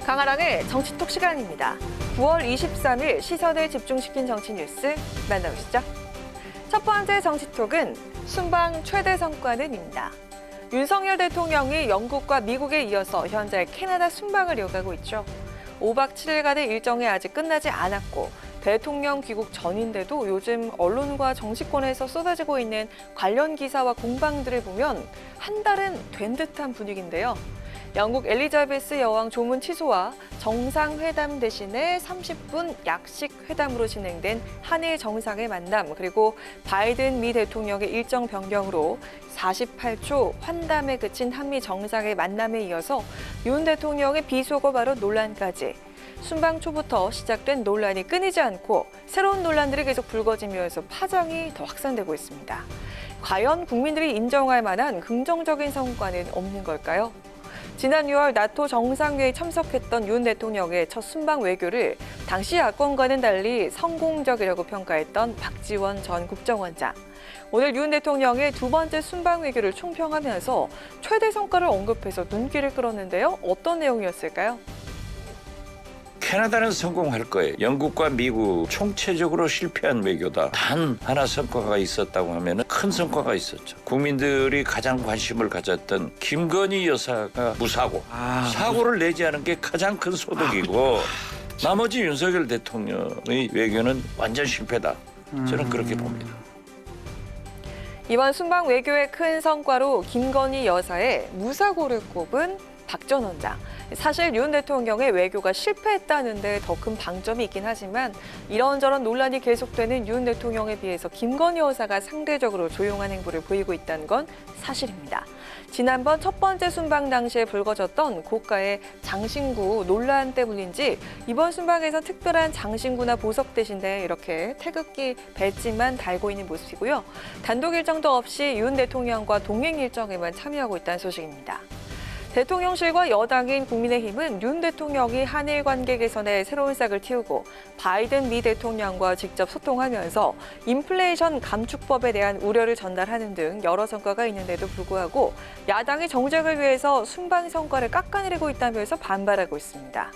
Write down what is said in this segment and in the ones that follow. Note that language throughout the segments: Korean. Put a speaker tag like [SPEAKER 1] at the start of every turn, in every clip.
[SPEAKER 1] 강아랑의 정치톡 시간입니다. 9월 23일 시선을 집중시킨 정치 뉴스 만나보시죠. 첫 번째 정치톡은 순방 최대 성과는입니다. 윤석열 대통령이 영국과 미국에 이어서 현재 캐나다 순방을 이어가고 있죠. 5박 7일간의 일정이 아직 끝나지 않았고 대통령 귀국 전인데도 요즘 언론과 정치권에서 쏟아지고 있는 관련 기사와 공방들을 보면 한 달은 된 듯한 분위기인데요. 영국 엘리자베스 여왕 조문 취소와 정상회담 대신에 30분 약식 회담으로 진행된 한일 정상의 만남, 그리고 바이든 미 대통령의 일정 변경으로 48초 환담에 그친 한미 정상의 만남에 이어서 윤 대통령의 비속어 발언 논란까지 순방 초부터 시작된 논란이 끊이지 않고 새로운 논란들이 계속 불거지면서 파장이 더 확산되고 있습니다. 과연 국민들이 인정할 만한 긍정적인 성과는 없는 걸까요? 지난 6월 나토 정상회의에 참석했던 윤 대통령의 첫 순방 외교를 당시 야권과는 달리 성공적이라고 평가했던 박지원 전 국정원장. 오늘 윤 대통령의 두 번째 순방 외교를 총평하면서 최대 성과를 언급해서 눈길을 끌었는데요. 어떤 내용이었을까요?
[SPEAKER 2] 캐나다는 성공할 거예요. 영국과 미국 총체적으로 실패한 외교다. 단 하나 성과가 있었다고 하면 큰 성과가 있었죠. 국민들이 가장 관심을 가졌던 김건희 여사가 무사고, 사고를 내지 않은 게 가장 큰 소득이고 나머지 윤석열 대통령의 외교는 완전 실패다. 저는 그렇게 봅니다.
[SPEAKER 1] 이번 순방 외교의 큰 성과로 김건희 여사의 무사고를 꼽은 박 전 원장. 사실 윤 대통령의 외교가 실패했다는데 더 큰 방점이 있긴 하지만 이런저런 논란이 계속되는 윤 대통령에 비해서 김건희 여사가 상대적으로 조용한 행보를 보이고 있다는 건 사실입니다. 지난번 첫 번째 순방 당시에 불거졌던 고가의 장신구 논란 때문인지 이번 순방에서 특별한 장신구나 보석 대신에 이렇게 태극기 배지만 달고 있는 모습이고요. 단독 일정도 없이 윤 대통령과 동행 일정에만 참여하고 있다는 소식입니다. 대통령실과 여당인 국민의힘은 윤 대통령이 한일 관계 개선에 새로운 싹을 틔우고 바이든 미 대통령과 직접 소통하면서 인플레이션 감축법에 대한 우려를 전달하는 등 여러 성과가 있는데도 불구하고 야당이 정쟁을 위해서 순방 성과를 깎아내리고 있다면서 반발하고 있습니다.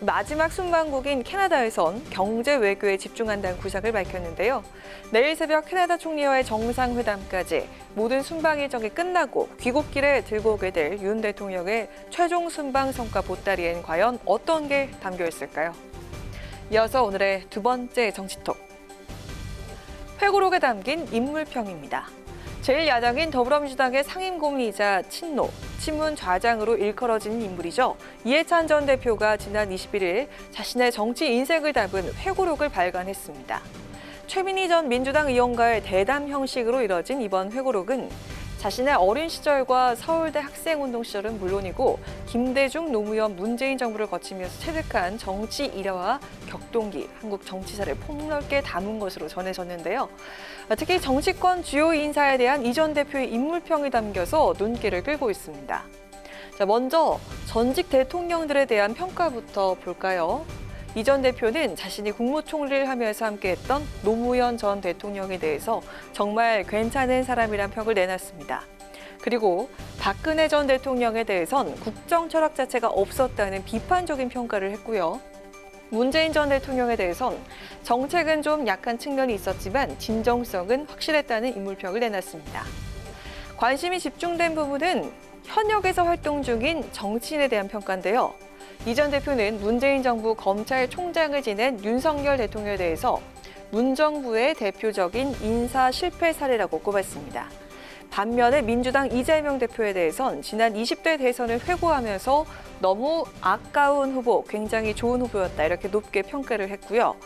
[SPEAKER 1] 마지막 순방국인 캐나다에선 경제 외교에 집중한다는 구상을 밝혔는데요. 내일 새벽 캐나다 총리와의 정상회담까지 모든 순방 일정이 끝나고 귀국길에 들고 오게 될 윤 대통령의 최종 순방 성과 보따리엔 과연 어떤 게 담겨 있을까요? 이어서 오늘의 두 번째 정치톡. 회고록에 담긴 인물평입니다. 제1야당인 더불어민주당의 상임고문이자 친노, 친문 좌장으로 일컬어진 인물이죠. 이해찬 전 대표가 지난 21일 자신의 정치 인생을 담은 회고록을 발간했습니다. 최민희 전 민주당 의원과의 대담 형식으로 이뤄진 이번 회고록은 자신의 어린 시절과 서울대 학생운동 시절은 물론이고 김대중, 노무현, 문재인 정부를 거치면서 체득한 정치 일화와 격동기, 한국 정치사를 폭넓게 담은 것으로 전해졌는데요. 특히 정치권 주요 인사에 대한 이 전 대표의 인물평이 담겨서 눈길을 끌고 있습니다. 자, 먼저 전직 대통령들에 대한 평가부터 볼까요? 이 전 대표는 자신이 국무총리를 하면서 함께했던 노무현 전 대통령에 대해서 정말 괜찮은 사람이란 평을 내놨습니다. 그리고 박근혜 전 대통령에 대해선 국정 철학 자체가 없었다는 비판적인 평가를 했고요. 문재인 전 대통령에 대해선 정책은 좀 약한 측면이 있었지만 진정성은 확실했다는 인물평을 내놨습니다. 관심이 집중된 부분은 현역에서 활동 중인 정치인에 대한 평가인데요. 이 전 대표는 문재인 정부 검찰총장을 지낸 윤석열 대통령에 대해서 문정부의 대표적인 인사 실패 사례라고 꼽았습니다. 반면에 민주당 이재명 대표에 대해선 지난 20대 대선을 회고하면서 너무 아까운 후보, 굉장히 좋은 후보였다 이렇게 높게 평가를 했고요.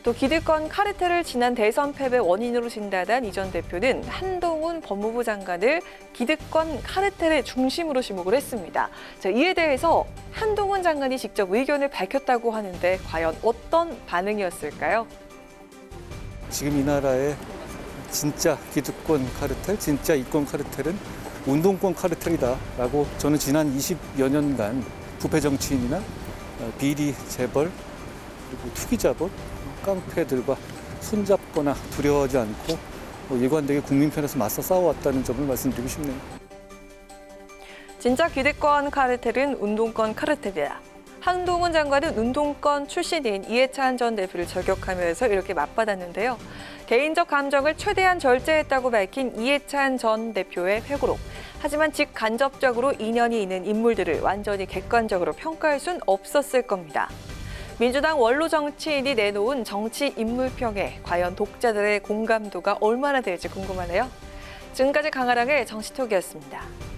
[SPEAKER 1] 또 기득권 카르텔을 지난 대선 패배 원인으로 진단한 이 전 대표는 한동훈 법무부 장관을 기득권 카르텔의 중심으로 지목을 했습니다. 자, 이에 대해서 한동훈 장관이 직접 의견을 밝혔다고 하는데 과연 어떤 반응이었을까요?
[SPEAKER 3] 지금 이 나라의 진짜 기득권 카르텔, 진짜 이권 카르텔은 운동권 카르텔이다라고 저는 지난 20여 년간 부패 정치인이나 비리 재벌 그리고 투기 자본 깡패들과 손잡거나 두려워하지 않고 일관되게 국민 편에서 맞서 싸워왔다는 점을 말씀드리고 싶네요.
[SPEAKER 1] 진짜 기득권 카르텔은 운동권 카르텔이다. 한동훈 장관은 운동권 출신인 이해찬 전 대표를 저격하면서 이렇게 맞받았는데요. 개인적 감정을 최대한 절제했다고 밝힌 이해찬 전 대표의 회고록. 하지만 직간접적으로 인연이 있는 인물들을 완전히 객관적으로 평가할 순 없었을 겁니다. 민주당 원로 정치인이 내놓은 정치 인물평에 과연 독자들의 공감도가 얼마나 될지 궁금하네요. 지금까지 강아랑의 정치톡이었습니다.